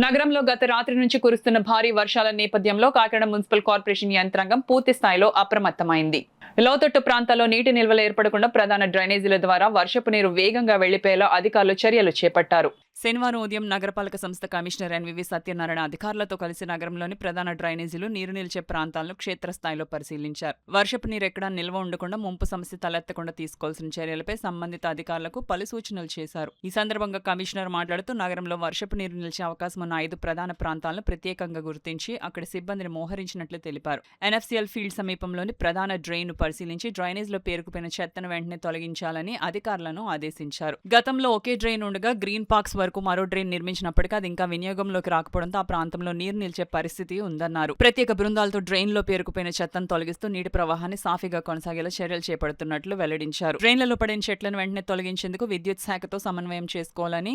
నగరంలో గత రాత్రి నుంచి కురుస్తున్న భారీ వర్షాల నేపథ్యంలో కాకినాడ మున్సిపల్ కార్పొరేషన్ యంత్రాంగం పూర్తి స్థాయిలో అప్రమత్తమైంది. లోతట్టు ప్రాంతాల్లో నీటి నిల్వలు ఏర్పడకుండా ప్రధాన డ్రైనేజీల ద్వారా వర్షపు నీరు వేగంగా వెళ్లిపోయేలా అధికారులు చర్యలు చేపట్టారు. శనివారం ఉదయం నగరపాలక సంస్థ కమిషనర్ ఎన్వివి సత్యనారాయణ అధికారులతో కలిసి నగరంలోని ప్రధాన డ్రైనేజీలు నీరు నిలిచే ప్రాంతాలను క్షేత్రస్థాయిలో పరిశీలించారు. వర్షపు నీరు ఎక్కడా నిల్వ ఉండకుండా ముంపు సమస్య తలెత్తకుండా తీసుకోవాల్సిన చర్యలపై సంబంధిత అధికారులకు పలు సూచనలు చేశారు. ఈ సందర్భంగా కమిషనర్ మాట్లాడుతూ నగరంలో వర్షపు నీరు నిలిచే అవకాశం ఉన్న 5 ప్రధాన ప్రాంతాలను ప్రత్యేకంగా గుర్తించి అక్కడి సిబ్బందిని మోహరించినట్లు తెలిపారు. ఎన్ఎఫ్సిఎల్ ఫీల్డ్ సమీపంలోని ప్రధాన డ్రైన్ పరిశీలించి డ్రైనేజ్లో పేరుకుపోయిన చెత్తను వెంటనే తొలగించాలని అధికారులను ఆదేశించారు. గతంలో ఒకే డ్రైన్ ఉండగా గ్రీన్ పార్క్స్ వరకు మరో డ్రైన్ నిర్మించినప్పటికీ అది ఇంకా వినియోగంలోకి రాకపోవడంతో ఆ ప్రాంతంలో నీరు నిలిచే పరిస్థితి ఉందన్నారు. ప్రత్యేక బృందాలతో డ్రైన్లో పేరుకుపోయిన చెత్తను తొలగిస్తూ నీటి ప్రవాహాన్ని సాఫీగా కొనసాగేలా చర్యలు చేపడుతున్నట్లు వెల్లడించారు. డ్రైన్లలో పడిన చెట్లను వెంటనే తొలగించేందుకు విద్యుత్ శాఖతో సమన్వయం చేసుకోవాలని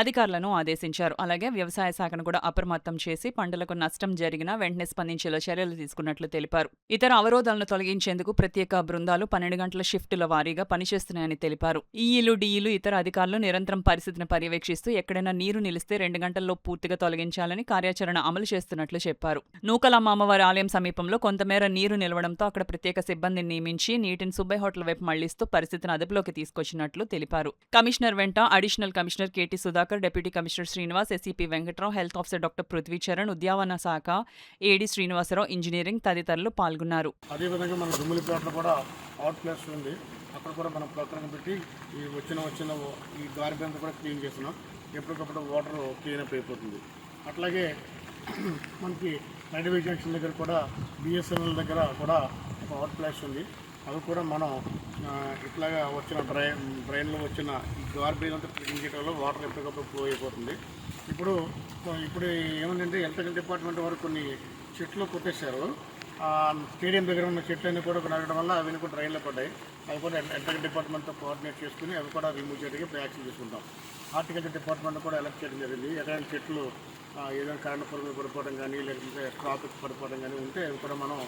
అధికారులను ఆదేశించారు. అలాగే వ్యవసాయ శాఖను కూడా అప్రమత్తం చేసి పంటలకు నష్టం జరిగినా వెంటనే స్పందించేలా చర్యలు తీసుకున్నట్లు తెలిపారు. ఇతర అవరోధాలను తొలగించేందుకు ప్రత్యేక బృందాలు 12 గంటల షిఫ్టుల వారీగా పనిచేస్తున్నాయని తెలిపారు. ఈఈలు, డిఈలు, ఇతర అధికారులు నిరంతరం పరిస్థితిని పర్యవేక్షిస్తూ ఎక్కడైనా నీరు నిలిస్తే 2 గంటల్లో పూర్తిగా తొలగించాలని కార్యాచరణ అమలు చేస్తున్నట్లు చెప్పారు. నూకలమ్మ అమ్మవారి ఆలయం సమీపంలో కొంతమేర నీరు నిలవడంతో అక్కడ ప్రత్యేక సిబ్బందిని నియమించి నీటిని సుబ్బయ్య హోటల్ వైపు మళ్లిస్తూ పరిస్థితిని అదుపులోకి తీసుకొచ్చినట్లు తెలిపారు. కమిషనర్ వెంట additional commissioner KT Sudhakar, deputy commissioner Srinivas, SCP Venkatrao, health officer doctor Prithvi Charan, ఉద్యానవన శాఖ ఏడీ శ్రీనివాసరావు, ఇంజనీరింగ్ తదితరులు పాల్గొన్నారు. అదేవిధంగా మన దుమ్ములపేటలో కూడా అవుట్ ప్లేస్ ఉంది. అక్కడ కూడా మనం ప్రకటన పెట్టి ఈ వచ్చిన ఈ గార్బేజ్ అంతా కూడా క్లీన్ చేస్తున్నాం. ఎప్పటికప్పుడు వాటర్ క్లీన్ అప్ అయిపోతుంది. అట్లాగే మనకి రైల్వే జంక్షన్ దగ్గర కూడా బిఎస్ఎన్ఎల్ దగ్గర కూడా ఒక అవుట్ ప్లేస్ ఉంది. అవి కూడా మనం ఇట్లాగా వచ్చిన డ్రైన్లో వచ్చిన ఈ గార్బేజ్ అంతా క్లీన్ చేయడంలో వాటర్ ఎప్పటికప్పుడు ఫ్లో అయిపోతుంది. ఇప్పుడు ఏమంటే ఎలక్ట్రికల్ డిపార్ట్మెంట్ వారు కొన్ని చెట్లు కొట్టేశారు. స్టేడియం దగ్గర ఉన్న చెట్లన్నీ కూడా నరగడం వల్ల అవి కూడా డ్రైన్లో పడ్డాయి. అవి కూడా ఎలక్ట్రికల్ డిపార్ట్మెంట్తో కోఆర్డినేట్ చేసుకుని అవి కూడా రిమూవ్ చేయడానికి ప్రయాక్షన్ చేసుకుంటాం. హార్టికల్చర్ డిపార్ట్మెంట్ కూడా ఎలక్ట్ చేయడం జరిగింది. ఎక్కడైనా చెట్లు ఏదైనా కరెంట్ పొరుగులు పడిపోవడం కానీ లేకపోతే ట్రాఫిక్ పడిపోవడం కానీ ఉంటే అవి కూడా మనం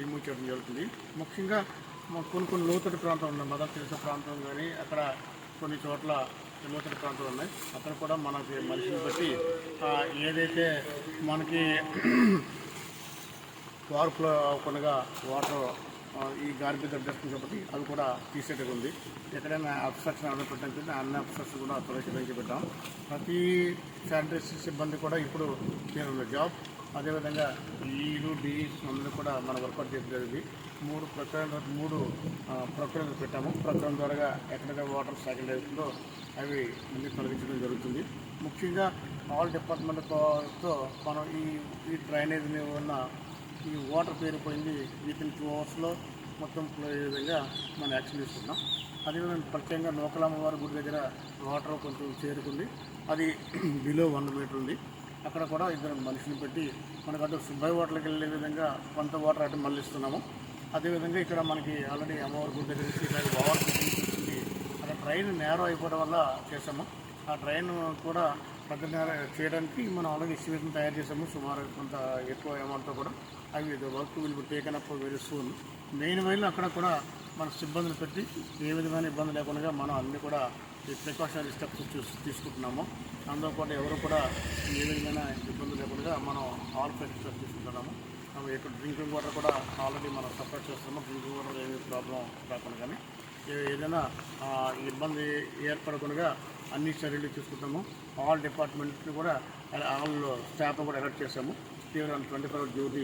రిమూవ్ చేయడం జరుగుతుంది. ముఖ్యంగా కొన్ని లోతట్టు ప్రాంతం ఉన్నాయి. మదర్ తెరిసా ప్రాంతం కానీ అక్కడ కొన్ని చోట్ల లోతట్టు ప్రాంతాలు ఉన్నాయి. అక్కడ కూడా మనకి మనిషిని బట్టి ఏదైతే మనకి వాటర్ ఫ్లో అవ్వకుండా వాటర్ ఈ గార్బేజ్ అడ్జస్ట్మెంట్ కాబట్టి అవి కూడా తీసేటది ఉంది. ఎక్కడైనా అబ్స్ట్రక్షన్ ఆర్డర్ పెట్టడానికి అన్ని అబ్స్ట్రక్షన్ కూడా తొలగించి పెట్టాం. ప్రతి శానిటరీ సిబ్బంది కూడా ఇప్పుడు చేరున్న జాబ్. అదేవిధంగా ఈలు డిఈస్ అందరూ కూడా మన వర్కౌట్ చేయడం జరిగింది. 3 ప్రక్రియలు పెట్టాము. ప్రక్రియ ద్వారా ఎక్కడైతే వాటర్ సైకిల్ అవుతుందో అవి అన్ని తొలగించడం జరుగుతుంది. ముఖ్యంగా ఆల్ డిపార్ట్మెంట్తో మనం ఈ డ్రైనేజ్ ఉన్న ఈ వాటర్ పేరుపోయింది వితిన్ 2 అవర్స్లో మొత్తం ఫ్లో అయ్యే విధంగా మనం యాక్షన్ తీసుకుంటున్నాం. అదేవిధంగా ప్రత్యేకంగా నూకలమ్మవారి గుడి దగ్గర వాటర్ కొంచెం చేరుకుంది. అది బిలో 1 మీటర్ ఉంది. అక్కడ కూడా 2 మనుషులు పెట్టి మనకు అటు సుబ్బయ్య హోటల్కి వెళ్ళే విధంగా కొంత వాటర్ అటు మళ్ళిస్తున్నాము. అదేవిధంగా ఇక్కడ మనకి ఆల్రెడీ అమ్మవారి గుడి దగ్గర నుంచి ఓవర్ ఫిట్టింగ్ అక్కడ ట్రైన్ నేరో అయిపోవడం వల్ల చేసాము. ఆ ట్రైన్ కూడా పెద్ద నేర చేయడానికి మనం ఆల్రెడీ ఎస్టిమేషన్ తయారు చేసాము. సుమారు కొంత ఎక్కువ అమౌంట్తో కూడా అవి work will be taken up very soon. Main వైలు అక్కడ కూడా మన సిబ్బందులు పెట్టి ఏ విధమైన ఇబ్బంది లేకుండా మనం అన్నీ కూడా ఈ ప్రికాషనరీ స్టెప్స్ తీసుకుంటున్నాము. అందులో కూడా ఎవరు కూడా ఏ విధమైన ఇబ్బంది లేకుండా మనం ఆల్ ప్రికాషన్స్ తీసుకుంటున్నాము. ఇక్కడ డ్రింకింగ్ వాటర్ కూడా ఆల్రెడీ మనం సపరేట్ చేస్తున్నాము. డ్రింకింగ్ వాటర్ ఏమీ ప్రాబ్లం రాకుండా కానీ ఏదైనా ఇబ్బంది ఏర్పడకుండా అన్ని చర్యలు తీసుకుంటాము. ఆల్ డిపార్ట్మెంట్ని కూడా ఆల్ స్టాఫ్ కూడా అలర్ట్ చేసాము. 24 hours డ్యూటీ